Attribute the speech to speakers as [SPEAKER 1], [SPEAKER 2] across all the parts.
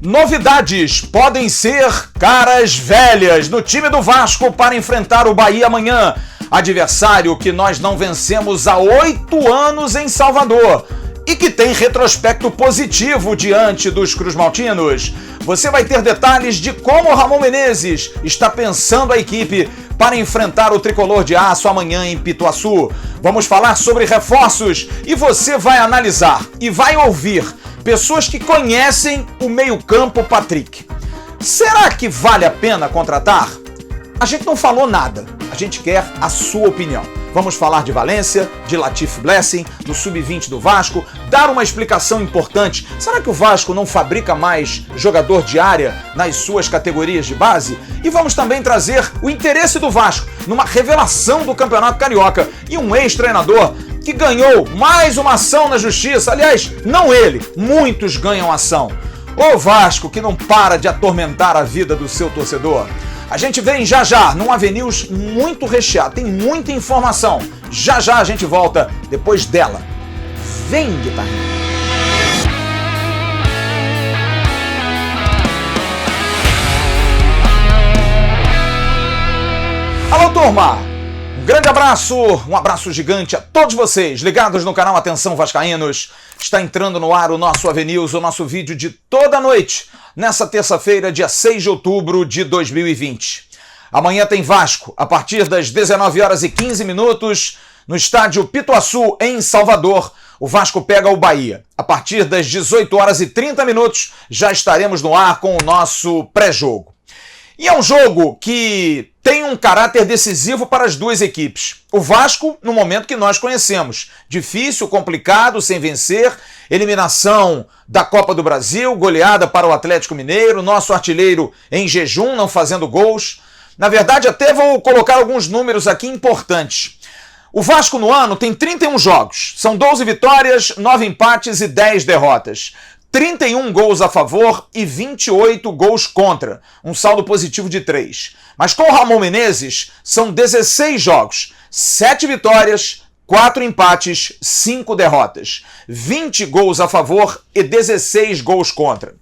[SPEAKER 1] Novidades podem ser caras velhas no time do Vasco para enfrentar o Bahia amanhã. Adversário que nós não vencemos há 8 anos em Salvador e que tem retrospecto positivo diante dos cruzmaltinos. Você vai ter detalhes de como o Ramon Menezes está pensando a equipe para enfrentar o Tricolor de Aço amanhã em Pituaçu. Vamos falar sobre reforços e você vai analisar e vai ouvir pessoas que conhecem o meio-campo Patrick. Será que vale a pena contratar? A gente não falou nada, a gente quer a sua opinião. Vamos falar de Valência, de Latif Blessing, do Sub-20 do Vasco, dar uma explicação importante. Será que o Vasco não fabrica mais jogador de área nas suas categorias de base? E vamos também trazer o interesse do Vasco numa revelação do Campeonato Carioca e um ex-treinador que ganhou mais uma ação na justiça. Aliás, não ele, muitos ganham ação. O Vasco que não para de atormentar a vida do seu torcedor. A gente vem já num Avenews muito recheado, tem muita informação. Já a gente volta depois dela. Vem, guitarrinha. Alô, turma! Um grande abraço, um abraço gigante a todos vocês ligados no canal Atenção Vascaínos. Está entrando no ar o nosso Avenews, o nosso vídeo de toda noite, nessa terça-feira, dia 6 de outubro de 2020. Amanhã tem Vasco, a partir das 19h15, no estádio Pituaçu, em Salvador. O Vasco pega o Bahia. A partir das 18h30, já estaremos no ar com o nosso pré-jogo. E é um jogo que tem um caráter decisivo para as duas equipes. O Vasco, no momento que nós conhecemos. Difícil, complicado, sem vencer, eliminação da Copa do Brasil, goleada para o Atlético Mineiro, nosso artilheiro em jejum, não fazendo gols. Na verdade, até vou colocar alguns números aqui importantes. O Vasco no ano tem 31 jogos, são 12 vitórias, 9 empates e 10 derrotas. 31 gols a favor e 28 gols contra, um saldo positivo de 3. Mas com o Ramon Menezes, são 16 jogos, 7 vitórias, 4 empates, 5 derrotas. 20 gols a favor e 16 gols contra.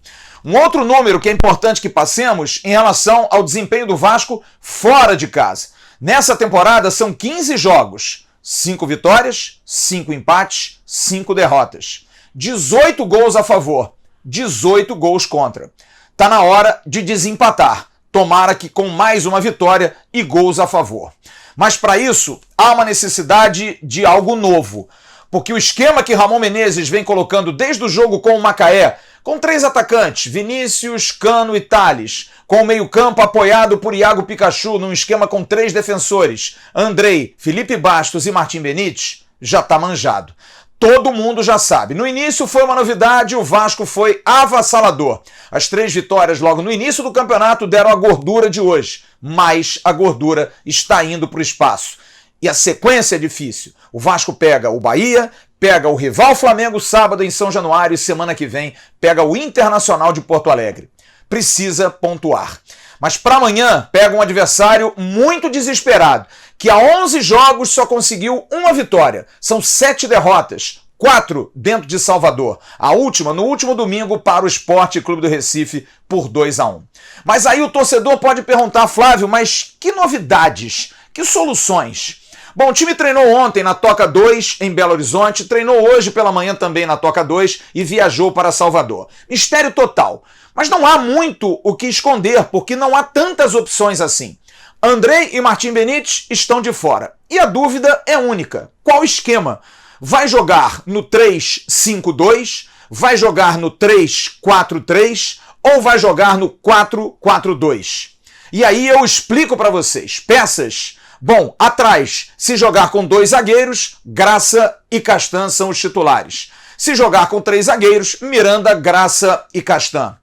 [SPEAKER 1] Um outro número que é importante que passemos em relação ao desempenho do Vasco fora de casa. Nessa temporada são 15 jogos, 5 vitórias, 5 empates, 5 derrotas. 18 gols a favor, 18 gols contra. Tá na hora de desempatar. Tomara que com mais uma vitória e gols a favor. Mas para isso, há uma necessidade de algo novo. Porque o esquema que Ramon Menezes vem colocando desde o jogo com o Macaé, com 3 atacantes, Vinícius, Cano e Tales, com o meio-campo apoiado por Iago Pikachu num esquema com 3 defensores, Andrei, Felipe Bastos e Martim Benítez, já está manjado. Todo mundo já sabe. No início foi uma novidade, o Vasco foi avassalador. As 3 vitórias logo no início do campeonato deram a gordura de hoje, mas a gordura está indo para o espaço. E a sequência é difícil. O Vasco pega o Bahia, pega o rival Flamengo sábado em São Januário e semana que vem pega o Internacional de Porto Alegre. Precisa pontuar. Mas para amanhã pega um adversário muito desesperado, que há 11 jogos só conseguiu uma vitória. São 7 derrotas, 4 dentro de Salvador. A última no último domingo para o Sport Clube do Recife por 2-1. Mas aí o torcedor pode perguntar, Flávio, mas que novidades, que soluções? Bom, o time treinou ontem na Toca 2 em Belo Horizonte, treinou hoje pela manhã também na Toca 2 e viajou para Salvador. Mistério total. Mas não há muito o que esconder, porque não há tantas opções assim. Andrei e Martim Benítez estão de fora. E a dúvida é única. Qual esquema? Vai jogar no 3-5-2? Vai jogar no 3-4-3? Ou vai jogar no 4-4-2? E aí eu explico para vocês. Peças. Bom, atrás, se jogar com 2 zagueiros, Graça e Castan são os titulares. Se jogar com 3 zagueiros, Miranda, Graça e Castan.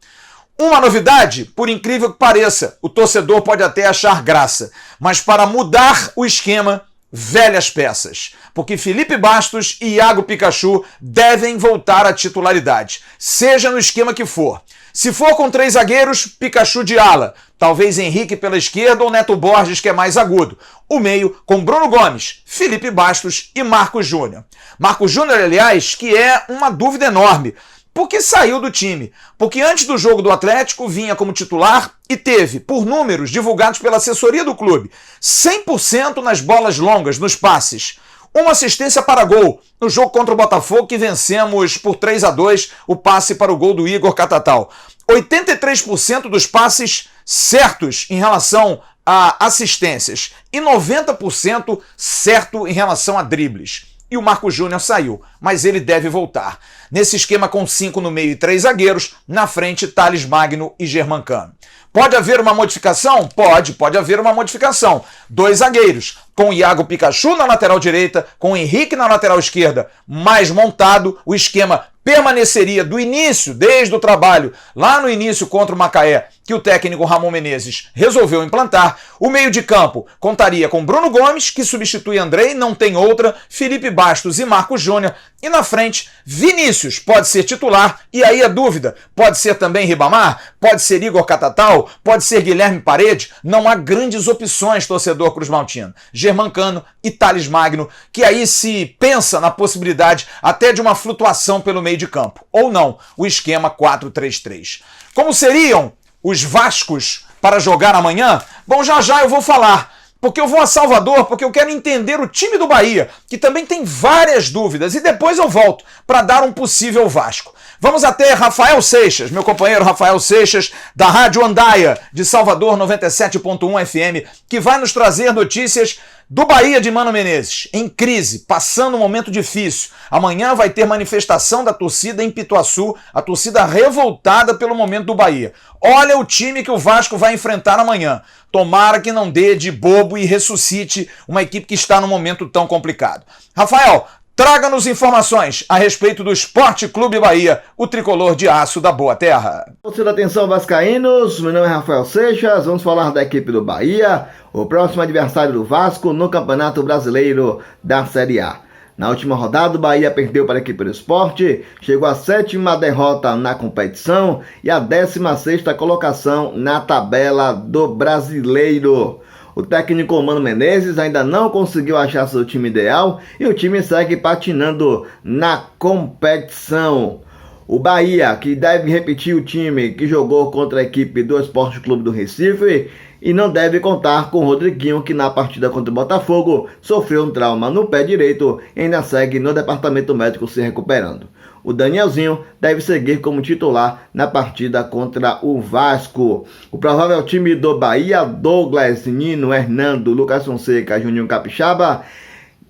[SPEAKER 1] Uma novidade, por incrível que pareça, o torcedor pode até achar graça, mas para mudar o esquema, velhas peças. Porque Felipe Bastos e Iago Pikachu devem voltar à titularidade, seja no esquema que for. Se for com 3 zagueiros, Pikachu de ala, talvez Henrique pela esquerda ou Neto Borges, que é mais agudo. O meio com Bruno Gomes, Felipe Bastos e Marcos Júnior. Marcos Júnior, aliás, que é uma dúvida enorme. porque saiu do time. Porque antes do jogo do Atlético vinha como titular e teve, por números divulgados pela assessoria do clube, 100% nas bolas longas, nos passes. Uma assistência para gol no jogo contra o Botafogo, que vencemos por 3-2, o passe para o gol do Igor Catatal. 83% dos passes certos em relação a assistências e 90% certo em relação a dribles. E o Marcos Júnior saiu, mas ele deve voltar. Nesse esquema com 5 no meio e 3 zagueiros, na frente Thales Magno e Germancano. Pode haver uma modificação? Pode haver uma modificação. 2 zagueiros, com o Iago Pikachu na lateral direita, com o Henrique na lateral esquerda, mais montado, o esquema permaneceria do início, desde o trabalho, lá no início contra o Macaé, que o técnico Ramon Menezes resolveu implantar. O meio de campo contaria com Bruno Gomes, que substitui Andrei, não tem outra, Felipe Bastos e Marcos Júnior. E na frente, Vinícius pode ser titular, e aí a dúvida, pode ser também Ribamar, pode ser Igor Catatal, pode ser Guilherme Parede, não há grandes opções, torcedor cruzmaltino. Germancano e Thales Magno, que aí se pensa na possibilidade até de uma flutuação pelo meio de campo, ou não, o esquema 4-3-3. Como seriam os Vascos para jogar amanhã? Bom, já eu vou falar, porque eu vou a Salvador, porque eu quero entender o time do Bahia, que também tem várias dúvidas, e depois eu volto para dar um possível Vasco. Vamos até Rafael Seixas, meu companheiro Rafael Seixas, da Rádio Andaia, de Salvador 97.1 FM, que vai nos trazer notícias do Bahia de Mano Menezes, em crise, passando um momento difícil. Amanhã vai ter manifestação da torcida em Pituaçu, a torcida revoltada pelo momento do Bahia. Olha o time que o Vasco vai enfrentar amanhã. Tomara que não dê de bobo e ressuscite uma equipe que está num momento tão complicado. Rafael, traga-nos informações a respeito do Esporte Clube Bahia, o tricolor de aço da Boa Terra.
[SPEAKER 2] Você atenção, vascaínos, meu nome é Rafael Seixas, vamos falar da equipe do Bahia, o próximo adversário do Vasco no Campeonato Brasileiro da Série A. Na última rodada, o Bahia perdeu para a equipe do Sport, chegou à 7ª derrota na competição e à 16ª colocação na tabela do Brasileiro. O técnico Mano Menezes ainda não conseguiu achar seu time ideal e o time segue patinando na competição. O Bahia, que deve repetir o time que jogou contra a equipe do Esporte Clube do Recife, e não deve contar com o Rodriguinho, que na partida contra o Botafogo sofreu um trauma no pé direito e ainda segue no departamento médico se recuperando. O Danielzinho deve seguir como titular na partida contra o Vasco. O provável time do Bahia: Douglas, Nino, Hernando, Lucas Fonseca, Juninho Capixaba,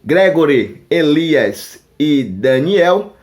[SPEAKER 2] Gregory, Elias e Daniel.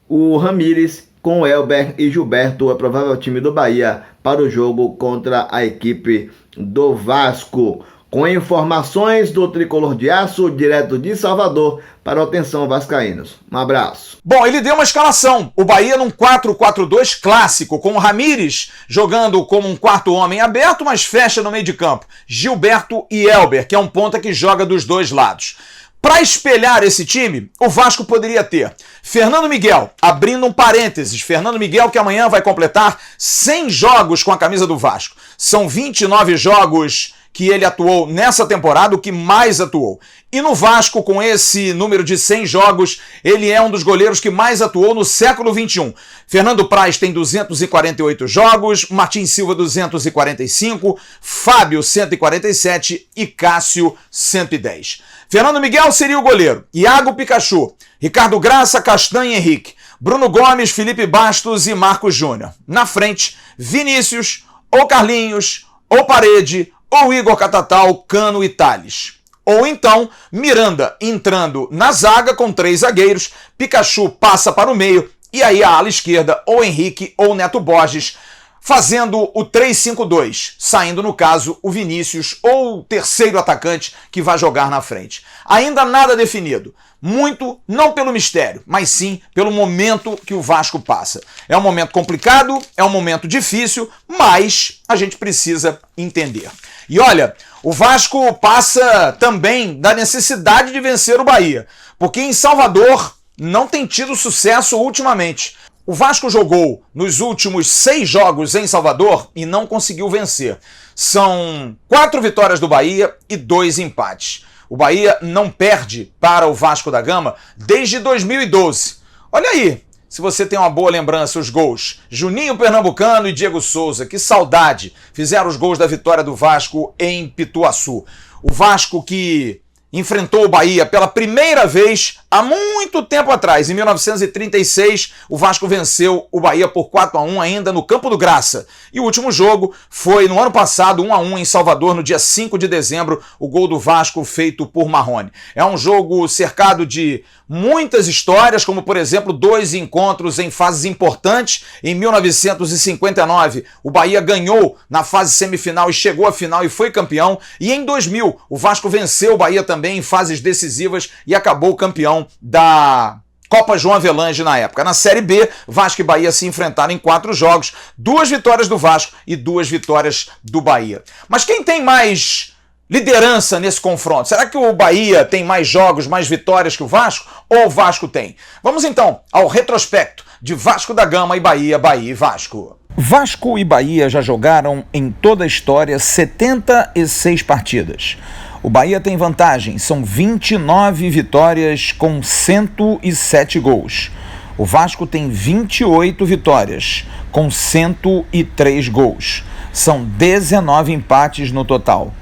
[SPEAKER 2] O Ramires com Elber e Gilberto é o provável time do Bahia para o jogo contra a equipe do Vasco. Com informações do Tricolor de Aço, direto de Salvador, para a atenção vascaínos. Um abraço.
[SPEAKER 1] Bom, ele deu uma escalação. O Bahia num 4-4-2 clássico, com o Ramires jogando como um quarto homem aberto, mas fecha no meio de campo. Gilberto e Elber, que é um ponta que joga dos dois lados. Para espelhar esse time, o Vasco poderia ter Fernando Miguel, abrindo um parênteses, Fernando Miguel que amanhã vai completar 100 jogos com a camisa do Vasco. São 29 jogos que ele atuou nessa temporada, o que mais atuou. E no Vasco, com esse número de 100 jogos, ele é um dos goleiros que mais atuou no século XXI. Fernando Praz tem 248 jogos, Martin Silva 245, Fábio 147 e Cássio 110. Fernando Miguel seria o goleiro, Iago Pikachu, Ricardo Graça, Castanha e Henrique, Bruno Gomes, Felipe Bastos e Marcos Júnior. Na frente, Vinícius, ou Carlinhos, ou Parede, ou Igor Catatal, Cano e Thales. Ou então, Miranda entrando na zaga com 3 zagueiros, Pikachu passa para o meio, e aí a ala esquerda, ou Henrique ou Neto Borges, fazendo o 3-5-2, saindo no caso o Vinícius ou o terceiro atacante que vai jogar na frente. Ainda nada definido, muito não pelo mistério, mas sim pelo momento que o Vasco passa. É um momento complicado, é um momento difícil, mas a gente precisa entender. E olha, o Vasco passa também da necessidade de vencer o Bahia, porque em Salvador não tem tido sucesso ultimamente. O Vasco jogou nos últimos 6 jogos em Salvador e não conseguiu vencer. São 4 vitórias do Bahia e 2 empates. O Bahia não perde para o Vasco da Gama desde 2012. Olha aí, se você tem uma boa lembrança, os gols. Juninho Pernambucano e Diego Souza, que saudade, fizeram os gols da vitória do Vasco em Pituaçu. O Vasco que enfrentou o Bahia pela primeira vez há muito tempo atrás. Em 1936, o Vasco venceu o Bahia por 4-1 ainda no Campo do Graça. E o último jogo foi no ano passado, 1-1 em Salvador, no dia 5 de dezembro, o gol do Vasco feito por Marrone. É um jogo cercado de muitas histórias, como por exemplo 2 encontros em fases importantes. Em 1959, o Bahia ganhou na fase semifinal e chegou à final e foi campeão. E em 2000, o Vasco venceu o Bahia também em fases decisivas e acabou campeão da Copa João Avelange na época. Na Série B, Vasco e Bahia se enfrentaram em 4 jogos, 2 vitórias do Vasco e 2 vitórias do Bahia. Mas quem tem mais liderança nesse confronto? Será que o Bahia tem mais jogos, mais vitórias que o Vasco? Ou o Vasco tem? Vamos então ao retrospecto de Vasco da Gama e Bahia, Bahia e Vasco. Vasco e Bahia já jogaram em toda a história 76 partidas. O Bahia tem vantagem, são 29 vitórias com 107 gols. O Vasco tem 28 vitórias com 103 gols. São 19 empates no total.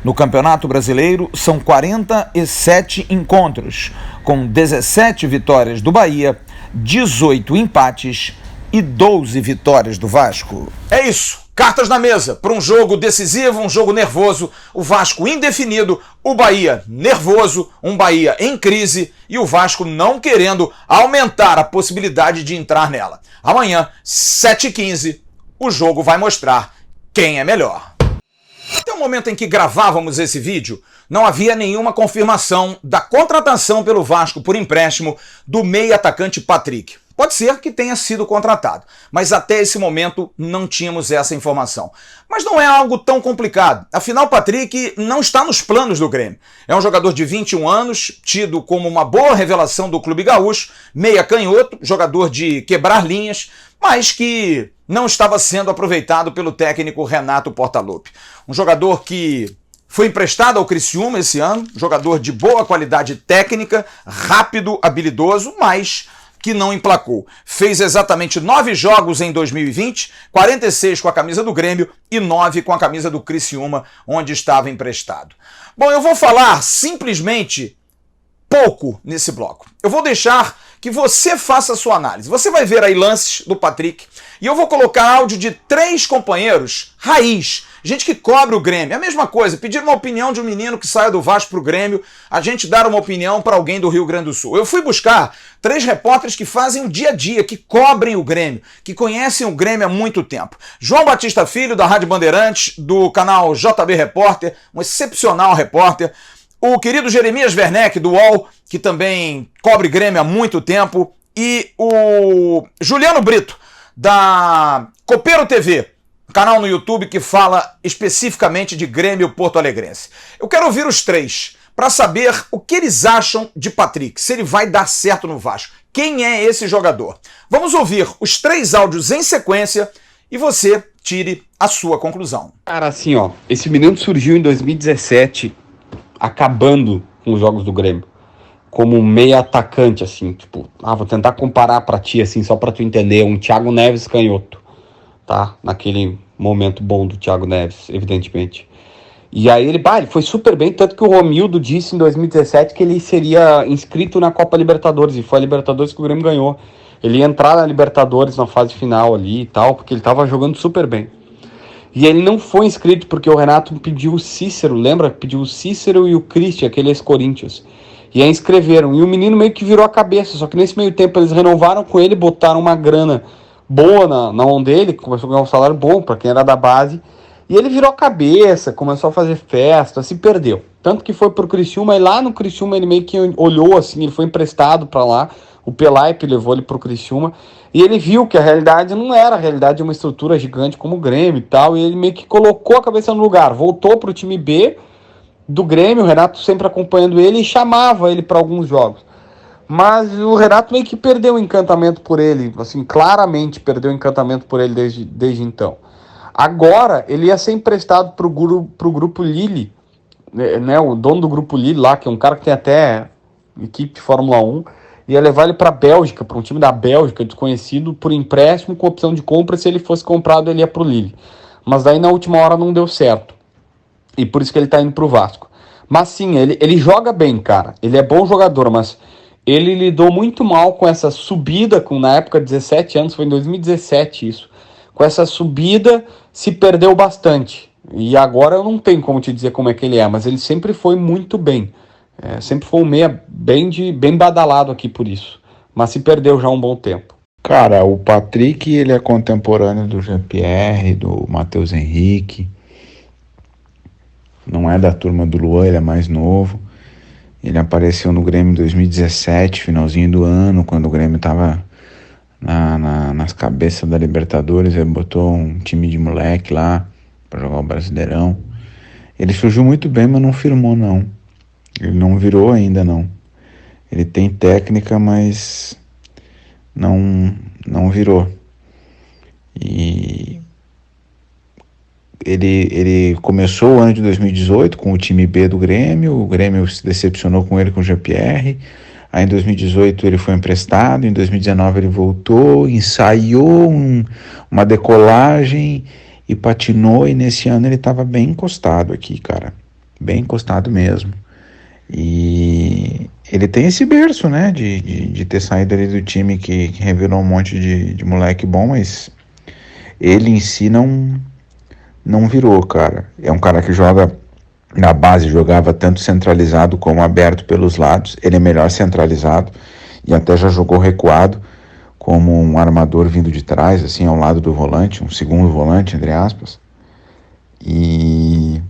[SPEAKER 1] No Campeonato Brasileiro, são 47 encontros, com 17 vitórias do Bahia, 18 empates e 12 vitórias do Vasco. É isso. Cartas na mesa para um jogo decisivo, um jogo nervoso, o Vasco indefinido, o Bahia nervoso, um Bahia em crise e o Vasco não querendo aumentar a possibilidade de entrar nela. Amanhã, 7h15, o jogo vai mostrar quem é melhor. Até o momento em que gravávamos esse vídeo, não havia nenhuma confirmação da contratação pelo Vasco por empréstimo do meia-atacante Patrick. Pode ser que tenha sido contratado, mas até esse momento não tínhamos essa informação. Mas não é algo tão complicado, afinal Patrick não está nos planos do Grêmio. É um jogador de 21 anos, tido como uma boa revelação do clube gaúcho, meia canhoto, jogador de quebrar linhas, mas que não estava sendo aproveitado pelo técnico Renato Portaluppi. Um jogador que foi emprestado ao Criciúma esse ano, jogador de boa qualidade técnica, rápido, habilidoso, mas que não emplacou. Fez exatamente 9 jogos em 2020, 46 com a camisa do Grêmio e 9 com a camisa do Criciúma, onde estava emprestado. Bom, eu vou falar simplesmente pouco nesse bloco. Eu vou deixar que você faça a sua análise. Você vai ver aí lances do Patrick e eu vou colocar áudio de 3 companheiros raiz, gente que cobre o Grêmio. É a mesma coisa, pedir uma opinião de um menino que saia do Vasco pro Grêmio, a gente dar uma opinião para alguém do Rio Grande do Sul. Eu fui buscar 3 repórteres que fazem o dia a dia, que cobrem o Grêmio, que conhecem o Grêmio há muito tempo. João Batista Filho, da Rádio Bandeirantes, do canal JB Repórter, um excepcional repórter. O querido Jeremias Werneck, do UOL, que também cobre Grêmio há muito tempo. E o Juliano Brito, da Copeiro TV, canal no YouTube que fala especificamente de Grêmio Porto Alegrense. Eu quero ouvir os 3 para saber o que eles acham de Patrick, se ele vai dar certo no Vasco. Quem é esse jogador? Vamos ouvir os 3 áudios em sequência e você tire a sua conclusão.
[SPEAKER 3] Cara, assim, ó, esse menino surgiu em 2017, acabando com os jogos do Grêmio, como meia atacante, assim, tipo, vou tentar comparar pra ti, assim, só pra tu entender, um Thiago Neves canhoto, tá? Naquele momento bom do Thiago Neves, evidentemente. E aí ele foi super bem, tanto que o Romildo disse em 2017 que ele seria inscrito na Copa Libertadores, e foi a Libertadores que o Grêmio ganhou. Ele ia entrar na Libertadores na fase final ali e tal, porque ele tava jogando super bem. E ele não foi inscrito porque o Renato pediu o Cícero, lembra? Pediu o Cícero e o Christian, aquele ex-Corinthians. E aí inscreveram. E o menino meio que virou a cabeça, só que nesse meio tempo eles renovaram com ele, botaram uma grana boa na mão dele, começou a ganhar um salário bom para quem era da base. E ele virou a cabeça, começou a fazer festa, se perdeu. Tanto que foi pro Criciúma, e lá no Criciúma ele meio que olhou assim, ele foi emprestado para lá. O Pelaipe levou ele pro Criciúma e ele viu que a realidade não era a realidade de uma estrutura gigante como o Grêmio e tal, e ele meio que colocou a cabeça no lugar, voltou pro time B do Grêmio, o Renato sempre acompanhando ele e chamava ele para alguns jogos. Mas o Renato meio que perdeu o encantamento por ele, assim, claramente perdeu o encantamento por ele desde então. Agora ele ia ser emprestado pro grupo Lille, né, o dono do grupo Lille lá, que é um cara que tem até equipe de Fórmula 1, ia levar ele para a Bélgica, para um time da Bélgica, desconhecido, por empréstimo, com opção de compra. Se ele fosse comprado, ele ia para o Lille. Mas daí na última hora não deu certo. E por isso que ele está indo para o Vasco. Mas sim, ele joga bem, cara. Ele é bom jogador, mas ele lidou muito mal com essa subida, na época 17 anos, foi em 2017 isso. Com essa subida, se perdeu bastante. E agora eu não tenho como te dizer como é que ele é, mas ele sempre foi muito bem. Sempre foi um meia bem badalado aqui por isso. Mas se perdeu já há um bom tempo.
[SPEAKER 4] Cara, o Patrick, ele é contemporâneo do Jean-Pierre, do Matheus Henrique. Não é da turma do Luan, ele é mais novo. Ele apareceu no Grêmio em 2017, finalzinho do ano, quando o Grêmio tava nas cabeças da Libertadores. Ele botou um time de moleque lá pra jogar o Brasileirão. Ele surgiu muito bem, mas não firmou não. Ele não virou ainda não. Ele tem técnica, mas não virou. E ele começou o ano de 2018 com o time B do Grêmio. O Grêmio se decepcionou com ele, com o Jean-Pierre. Aí em 2018 ele foi emprestado, em 2019 ele voltou, ensaiou uma decolagem e patinou, e nesse ano ele estava bem encostado aqui, cara. Bem encostado mesmo. E ele tem esse berço, né, de ter saído ali do time que revelou um monte de moleque bom, mas ele em si não virou, cara. É um cara que joga na base, jogava tanto centralizado como aberto pelos lados. Ele é melhor centralizado e até já jogou recuado como um armador vindo de trás, assim, ao lado do volante, um segundo volante, entre aspas. E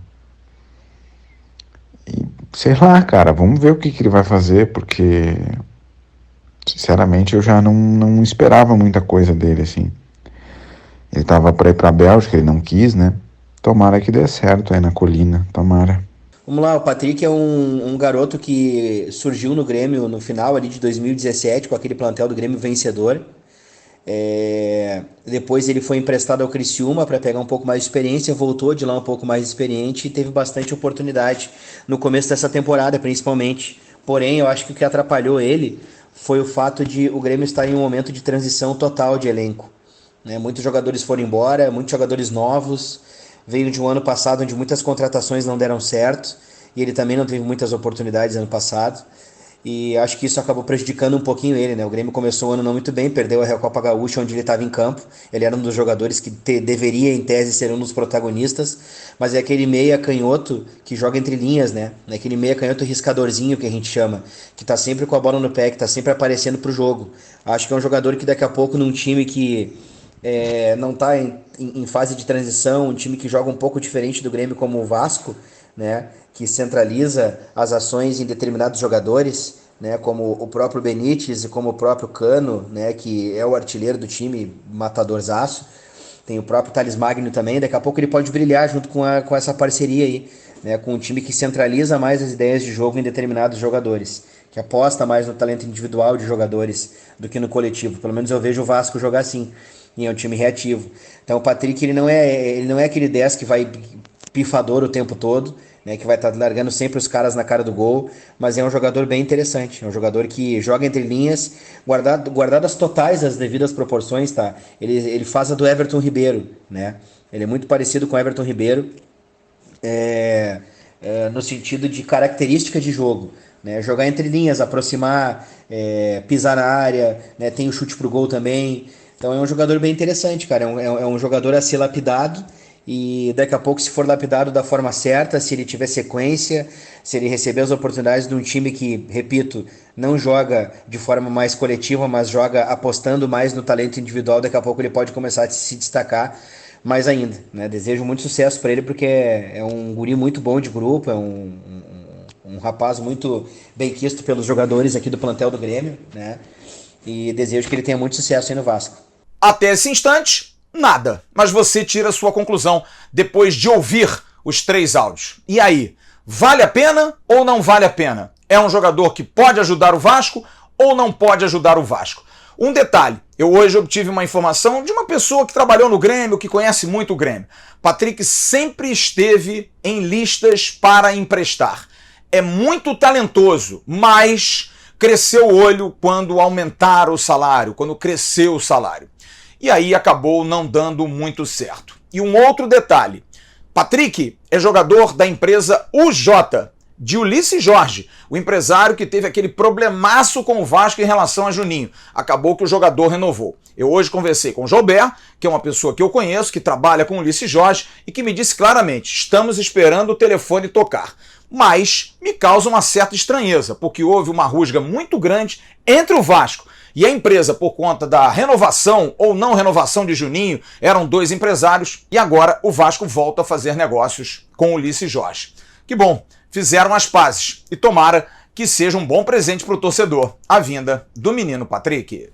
[SPEAKER 4] sei lá, cara, vamos ver o que ele vai fazer, porque sinceramente eu já não esperava muita coisa dele, assim. Ele tava pra ir pra Bélgica, ele não quis, né? Tomara que dê certo aí na colina, tomara.
[SPEAKER 5] Vamos lá, o Patrick é um garoto que surgiu no Grêmio no final ali de 2017, com aquele plantel do Grêmio vencedor. Depois ele foi emprestado ao Criciúma para pegar um pouco mais de experiência, voltou de lá um pouco mais experiente e teve bastante oportunidade no começo dessa temporada, principalmente. Porém, eu acho que o que atrapalhou ele foi o fato de o Grêmio estar em um momento de transição total de elenco, né? Muitos jogadores foram embora, muitos jogadores novos. Veio de um ano passado onde muitas contratações não deram certo e ele também não teve muitas oportunidades ano passado. E acho que isso acabou prejudicando um pouquinho ele, né? O Grêmio começou o ano não muito bem, perdeu a Recopa Gaúcha onde ele estava em campo. Ele era um dos jogadores que deveria, em tese, ser um dos protagonistas, mas é aquele meia canhoto que joga entre linhas, né? Aquele meia canhoto riscadorzinho que a gente chama, que tá sempre com a bola no pé, que tá sempre aparecendo pro jogo. Acho que é um jogador que daqui a pouco, num time que não está em fase de transição, um time que joga um pouco diferente do Grêmio como o Vasco, né, que centraliza as ações em determinados jogadores, né, como o próprio Benítez e como o próprio Cano, né, que é o artilheiro do time, matadorzaço. Tem o próprio Thales Magno também. Daqui a pouco ele pode brilhar junto com essa parceria aí, né, com um time que centraliza mais as ideias de jogo em determinados jogadores, que aposta mais no talento individual de jogadores do que no coletivo. Pelo menos eu vejo o Vasco jogar assim. E é um time reativo. Então o Patrick ele não é aquele 10 que vai pifador o tempo todo, né, que vai estar largando sempre os caras na cara do gol, mas é um jogador bem interessante. É um jogador que joga entre linhas, guardadas totais as devidas proporções, tá? Ele faz a do Everton Ribeiro, né? Ele é muito parecido com o Everton Ribeiro no sentido de característica de jogo, né? Jogar entre linhas, aproximar, pisar na área, né? Tem o chute pro gol também. Então é um jogador bem interessante, cara. É um jogador a ser lapidado e daqui a pouco, se for lapidado da forma certa, se ele tiver sequência, se ele receber as oportunidades de um time que, repito, não joga de forma mais coletiva, mas joga apostando mais no talento individual, daqui a pouco ele pode começar a se destacar mais ainda, né? Desejo muito sucesso para ele porque é um guri muito bom de grupo, é um rapaz muito bem quisto pelos jogadores aqui do plantel do Grêmio, né? E desejo que ele tenha muito sucesso aí no Vasco.
[SPEAKER 1] Até esse instante, nada. Mas você tira a sua conclusão depois de ouvir os 3 áudios. E aí, vale a pena ou não vale a pena? É um jogador que pode ajudar o Vasco ou não pode ajudar o Vasco? Um detalhe, eu hoje obtive uma informação de uma pessoa que trabalhou no Grêmio, que conhece muito o Grêmio. Patrick sempre esteve em listas para emprestar. É muito talentoso, mas cresceu o olho quando aumentaram o salário, quando cresceu o salário. E aí acabou não dando muito certo. E um outro detalhe, Patrick é jogador da empresa UJ, de Ulisses Jorge, o empresário que teve aquele problemaço com o Vasco em relação a Juninho. Acabou que o jogador renovou. Eu hoje conversei com o Joubert, que é uma pessoa que eu conheço, que trabalha com o Ulisses Jorge, e que me disse claramente, estamos esperando o telefone tocar. Mas me causa uma certa estranheza, porque houve uma rusga muito grande entre o Vasco e a empresa por conta da renovação ou não renovação de Juninho. Eram dois empresários e agora o Vasco volta a fazer negócios com o Ulisses Jorge. Que bom, fizeram as pazes e tomara que seja um bom presente para o torcedor, a vinda do menino Patrick.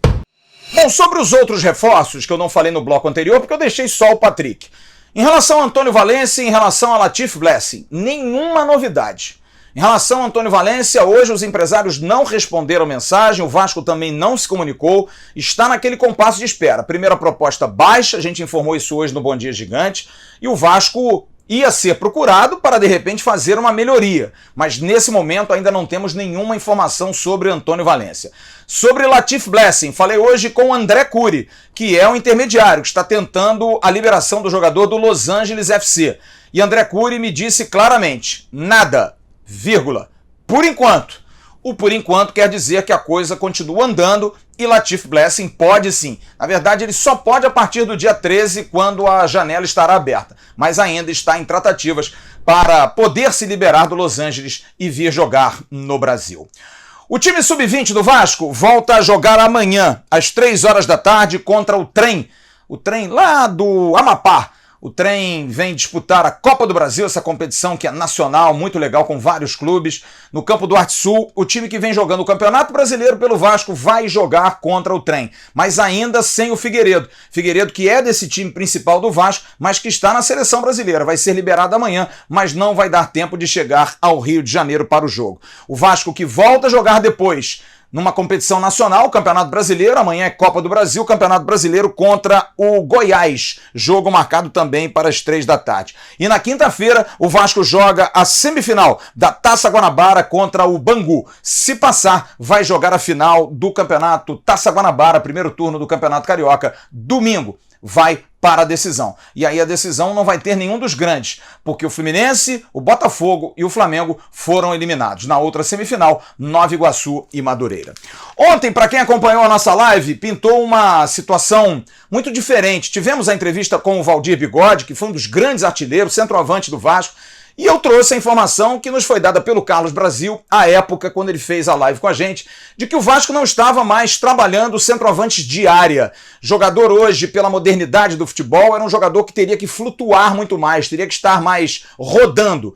[SPEAKER 1] Bom, sobre os outros reforços que eu não falei no bloco anterior, porque eu deixei só o Patrick. Em relação a Antônio Valencia e em relação a Latif Blessing, nenhuma novidade. Em relação a Antônio Valencia, hoje os empresários não responderam mensagem, o Vasco também não se comunicou, está naquele compasso de espera. Primeira proposta baixa, a gente informou isso hoje no Bom Dia Gigante, e o Vasco ia ser procurado para, de repente, fazer uma melhoria. Mas, nesse momento, ainda não temos nenhuma informação sobre Antônio Valencia. Sobre Latif Blessing, falei hoje com o André Cury, que é o intermediário, que está tentando a liberação do jogador do Los Angeles FC. E André Cury me disse claramente, nada, vírgula, por enquanto. O por enquanto quer dizer que a coisa continua andando e Latif Blessing pode sim. Na verdade, ele só pode a partir do dia 13, quando a janela estará aberta. Mas ainda está em tratativas para poder se liberar do Los Angeles e vir jogar no Brasil. O time sub-20 do Vasco volta a jogar amanhã, às 3 horas da tarde, contra o Trem. O Trem lá do Amapá. O Trem vem disputar a Copa do Brasil, essa competição que é nacional, muito legal, com vários clubes. No Campo do Arte Sul, o time que vem jogando o Campeonato Brasileiro pelo Vasco vai jogar contra o Trem, mas ainda sem o Figueiredo. Figueiredo que é desse time principal do Vasco, mas que está na seleção brasileira. Vai ser liberado amanhã, mas não vai dar tempo de chegar ao Rio de Janeiro para o jogo. O Vasco que volta a jogar depois numa competição nacional, Campeonato Brasileiro, amanhã é Copa do Brasil, Campeonato Brasileiro contra o Goiás, jogo marcado também para as 3 da tarde. E na quinta-feira, o Vasco joga a semifinal da Taça Guanabara contra o Bangu. Se passar, vai jogar a final do Campeonato Taça Guanabara, primeiro turno do Campeonato Carioca, domingo. Vai para a decisão. E aí a decisão não vai ter nenhum dos grandes, porque o Fluminense, o Botafogo e o Flamengo foram eliminados. Na outra semifinal, Nova Iguaçu e Madureira. Ontem, para quem acompanhou a nossa live, pintou uma situação muito diferente. Tivemos a entrevista com o Valdir Bigode, que foi um dos grandes artilheiros, centroavante do Vasco, e eu trouxe a informação que nos foi dada pelo Carlos Brasil, à época, quando ele fez a live com a gente, de que o Vasco não estava mais trabalhando centroavantes de área. Jogador hoje, pela modernidade do futebol, era um jogador que teria que flutuar muito mais, teria que estar mais rodando.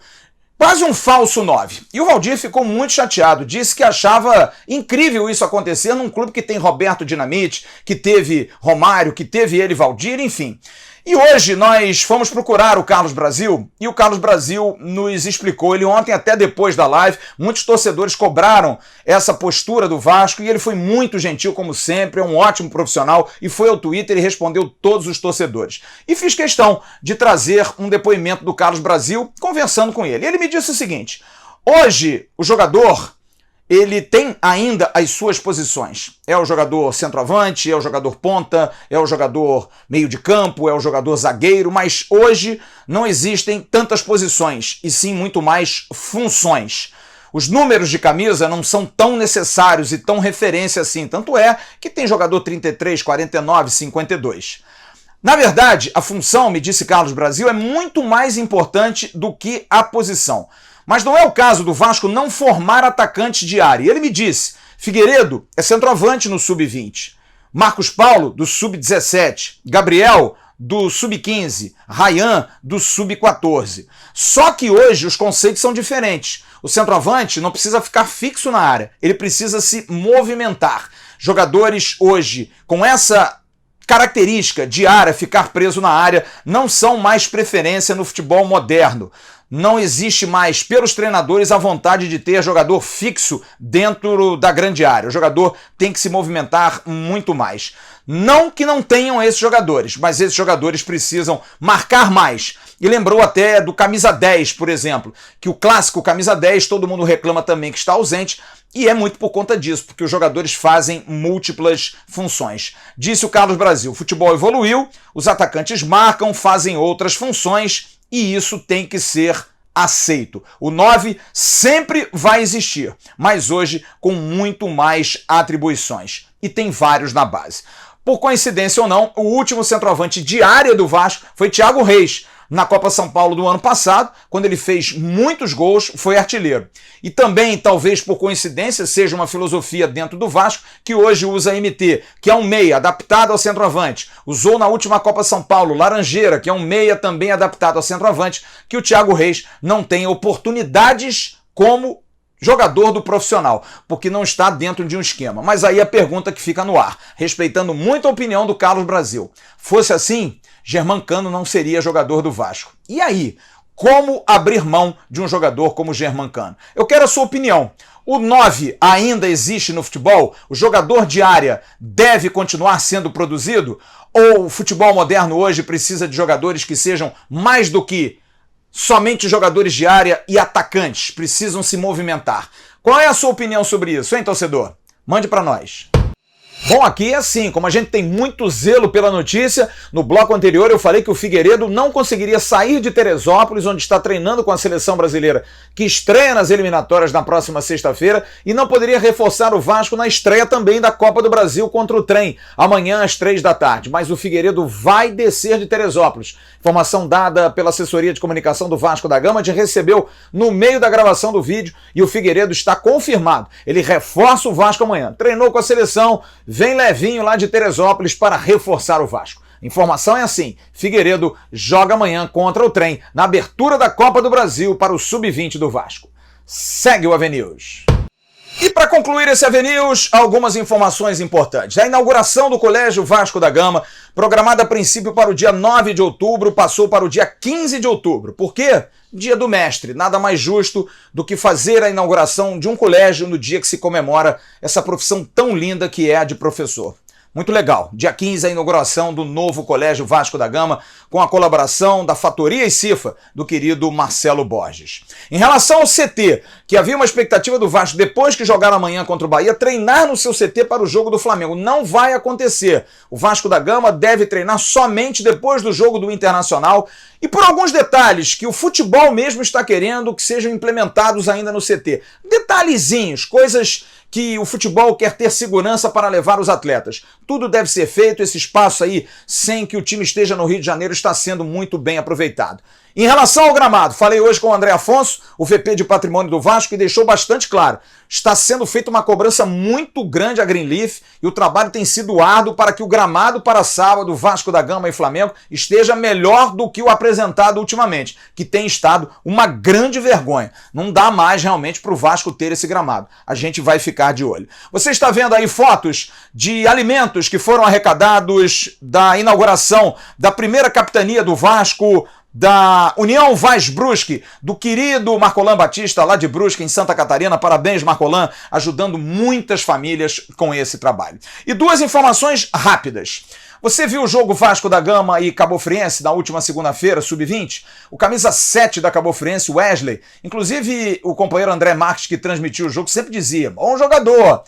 [SPEAKER 1] Quase um falso 9. E o Valdir ficou muito chateado, disse que achava incrível isso acontecer num clube que tem Roberto Dinamite, que teve Romário, que teve ele, Valdir, enfim. E hoje nós fomos procurar o Carlos Brasil e o Carlos Brasil nos explicou, ele ontem até depois da live, muitos torcedores cobraram essa postura do Vasco e ele foi muito gentil como sempre, é um ótimo profissional e foi ao Twitter e respondeu todos os torcedores. E fiz questão de trazer um depoimento do Carlos Brasil conversando com ele. Ele me disse o seguinte, hoje o jogador ele tem ainda as suas posições. É o jogador centroavante, é o jogador ponta, é o jogador meio de campo, é o jogador zagueiro, mas hoje não existem tantas posições, e sim muito mais funções. Os números de camisa não são tão necessários e tão referência assim, tanto é que tem jogador 33, 49, 52. Na verdade, a função, me disse Carlos Brasil, é muito mais importante do que a posição. Mas não é o caso do Vasco não formar atacantes de área. E ele me disse, Figueiredo é centroavante no sub-20, Marcos Paulo do sub-17, Gabriel do sub-15, Ryan do sub-14. Só que hoje os conceitos são diferentes. O centroavante não precisa ficar fixo na área, ele precisa se movimentar. Jogadores hoje com essa característica de área, ficar preso na área, não são mais preferência no futebol moderno. Não existe mais, pelos treinadores, a vontade de ter jogador fixo dentro da grande área. O jogador tem que se movimentar muito mais. Não que não tenham esses jogadores, mas esses jogadores precisam marcar mais. E lembrou até do camisa 10, por exemplo, que o clássico camisa 10, todo mundo reclama também que está ausente, E é muito por conta disso, porque os jogadores fazem múltiplas funções. Disse o Carlos Brasil, o futebol evoluiu, os atacantes marcam, fazem outras funções e isso tem que ser aceito. O 9 sempre vai existir, mas hoje com muito mais atribuições. E tem vários na base. Por coincidência ou não, o último centroavante de área do Vasco foi Thiago Reis, na Copa São Paulo do ano passado, quando ele fez muitos gols, foi artilheiro. E também, talvez por coincidência, seja uma filosofia dentro do Vasco, que hoje usa MT, que é um meia adaptado ao centroavante. Usou na última Copa São Paulo Laranjeira, que é um meia também adaptado ao centroavante, que o Thiago Reis não tem oportunidades como jogador do profissional, porque não está dentro de um esquema. Mas aí a pergunta que fica no ar, respeitando muito a opinião do Carlos Brasil. Fosse assim, Germancano não seria jogador do Vasco. E aí, como abrir mão de um jogador como Germancano? Eu quero a sua opinião. O 9 ainda existe no futebol? O jogador de área deve continuar sendo produzido? Ou o futebol moderno hoje precisa de jogadores que sejam mais do que somente jogadores de área e atacantes? Precisam se movimentar. Qual é a sua opinião sobre isso, hein, torcedor? Mande para nós. Bom, aqui é assim, como a gente tem muito zelo pela notícia, no bloco anterior eu falei que o Figueiredo não conseguiria sair de Teresópolis, onde está treinando com a seleção brasileira, que estreia nas eliminatórias na próxima sexta-feira, e não poderia reforçar o Vasco na estreia também da Copa do Brasil contra o Trem, amanhã às 3 da tarde. Mas o Figueiredo vai descer de Teresópolis. Informação dada pela assessoria de comunicação do Vasco da Gama, a gente recebeu no meio da gravação do vídeo, e o Figueiredo está confirmado. Ele reforça o Vasco amanhã. Treinou com a seleção, vem levinho lá de Teresópolis para reforçar o Vasco. Informação é assim, Figueiredo joga amanhã contra o Trem, na abertura da Copa do Brasil para o Sub-20 do Vasco. Segue o AVNews. E para concluir esse AVNews, algumas informações importantes. A inauguração do Colégio Vasco da Gama, programada a princípio para o dia 9 de outubro, passou para o dia 15 de outubro. Por quê? Dia do Mestre. Nada mais justo do que fazer a inauguração de um colégio no dia que se comemora essa profissão tão linda que é a de professor. Muito legal. Dia 15, a inauguração do novo Colégio Vasco da Gama, com a colaboração da Fatoria e Cifa, do querido Marcelo Borges. Em relação ao CT, que havia uma expectativa do Vasco, depois que jogar amanhã contra o Bahia, treinar no seu CT para o jogo do Flamengo. Não vai acontecer. O Vasco da Gama deve treinar somente depois do jogo do Internacional, e por alguns detalhes que o futebol mesmo está querendo que sejam implementados ainda no CT. Detalhezinhos, coisas que o futebol quer ter segurança para levar os atletas. Tudo deve ser feito, esse espaço aí, sem que o time esteja no Rio de Janeiro, está sendo muito bem aproveitado. Em relação ao gramado, falei hoje com o André Afonso, o VP de Patrimônio do Vasco, e deixou bastante claro. Está sendo feita uma cobrança muito grande a Greenleaf e o trabalho tem sido árduo para que o gramado para sábado, Vasco da Gama e Flamengo, esteja melhor do que o apresentado ultimamente, que tem estado uma grande vergonha. Não dá mais realmente para o Vasco ter esse gramado. A gente vai ficar de olho. Você está vendo aí fotos de alimentos que foram arrecadados da inauguração da primeira capitania do Vasco, da União Vaz Brusque, do querido Marcolan Batista, lá de Brusque, em Santa Catarina. Parabéns, Marcolan, ajudando muitas famílias com esse trabalho. E duas informações rápidas. Você viu o jogo Vasco da Gama e Cabo Friense na última segunda-feira, Sub-20? O camisa 7 da Cabo Friense, Wesley, inclusive o companheiro André Marques, que transmitiu o jogo, sempre dizia, bom jogador,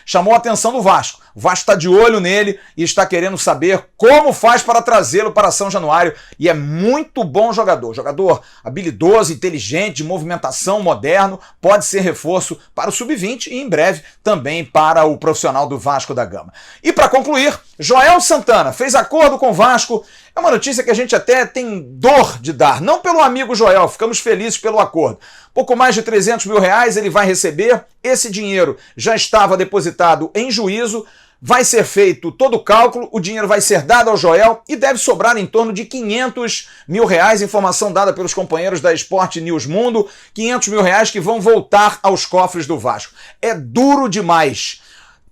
[SPEAKER 1] chamou a atenção do Vasco. O Vasco está de olho nele e está querendo saber como faz para trazê-lo para São Januário, e é muito bom jogador. Jogador habilidoso, inteligente, de movimentação, moderno, pode ser reforço para o Sub-20 e em breve também para o profissional do Vasco da Gama. E para concluir, Joel Santana fez acordo com o Vasco. É uma notícia que a gente até tem dor de dar, não pelo amigo Joel, ficamos felizes pelo acordo. Pouco mais de 300 mil reais ele vai receber, esse dinheiro já estava depositado em juízo, vai ser feito todo o cálculo, o dinheiro vai ser dado ao Joel e deve sobrar em torno de 500 mil reais, informação dada pelos companheiros da Sport News Mundo, 500 mil reais que vão voltar aos cofres do Vasco. É duro demais.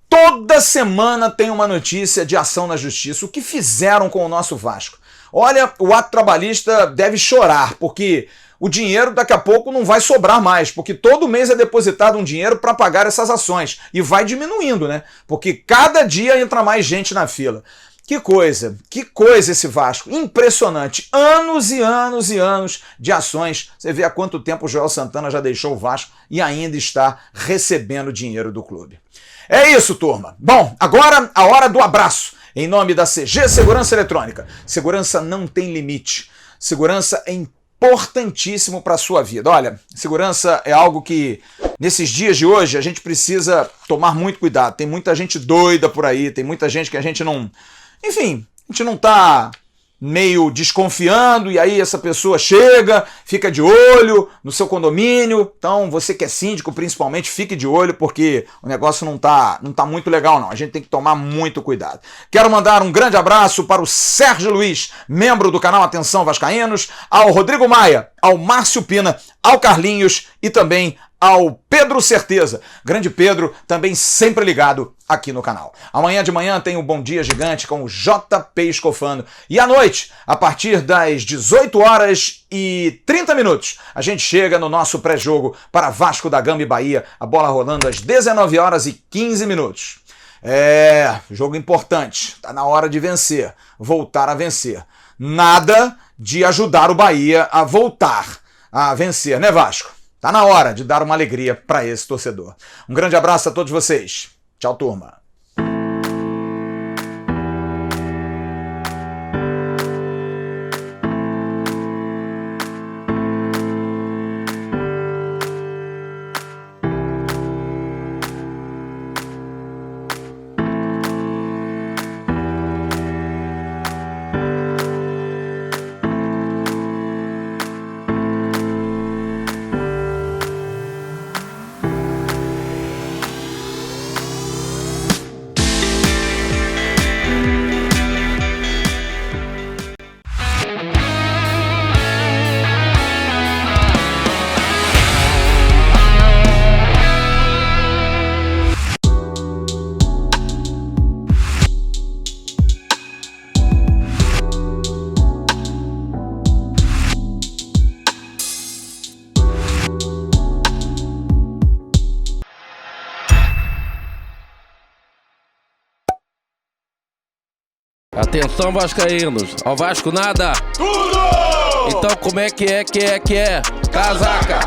[SPEAKER 1] Toda semana tem uma notícia de ação na justiça. O que fizeram com o nosso Vasco? Olha, o ato trabalhista deve chorar, porque o dinheiro daqui a pouco não vai sobrar mais, porque todo mês é depositado um dinheiro para pagar essas ações. E vai diminuindo, né? Porque cada dia entra mais gente na fila. Que coisa esse Vasco, impressionante, anos e anos e anos de ações, você vê há quanto tempo o Joel Santana já deixou o Vasco e ainda está recebendo dinheiro do clube. É isso, turma. Bom, agora a hora do abraço, em nome da CG Segurança Eletrônica. Segurança não tem limite, segurança é importantíssimo para a sua vida. Olha, segurança é algo que, nesses dias de hoje, a gente precisa tomar muito cuidado. Tem muita gente doida por aí, tem muita gente que a gente não... Enfim, a gente não tá meio desconfiando e aí essa pessoa chega, fica de olho no seu condomínio. Então, você que é síndico, principalmente, fique de olho porque o negócio não tá muito legal, não. A gente tem que tomar muito cuidado. Quero mandar um grande abraço para o Sérgio Luiz, membro do canal Atenção Vascaínos, ao Rodrigo Maia, ao Márcio Pina, ao Carlinhos e também ao Pedro Certeza. Grande Pedro, também sempre ligado aqui no canal. Amanhã de manhã tem o Bom Dia Gigante com o JP Escofano. E à noite, a partir das 18 horas e 30 minutos, a gente chega no nosso pré-jogo para Vasco da Gama e Bahia. A bola rolando às 19 horas e 15 minutos. Jogo importante. Tá na hora de vencer. Voltar a vencer. Nada de ajudar o Bahia a voltar a vencer, né, Vasco? Tá na hora de dar uma alegria para esse torcedor. Um grande abraço a todos vocês. Tchau, turma.
[SPEAKER 6] Atenção, vascaínos, ao Vasco nada! Tudo! Então como é que é? Casaca!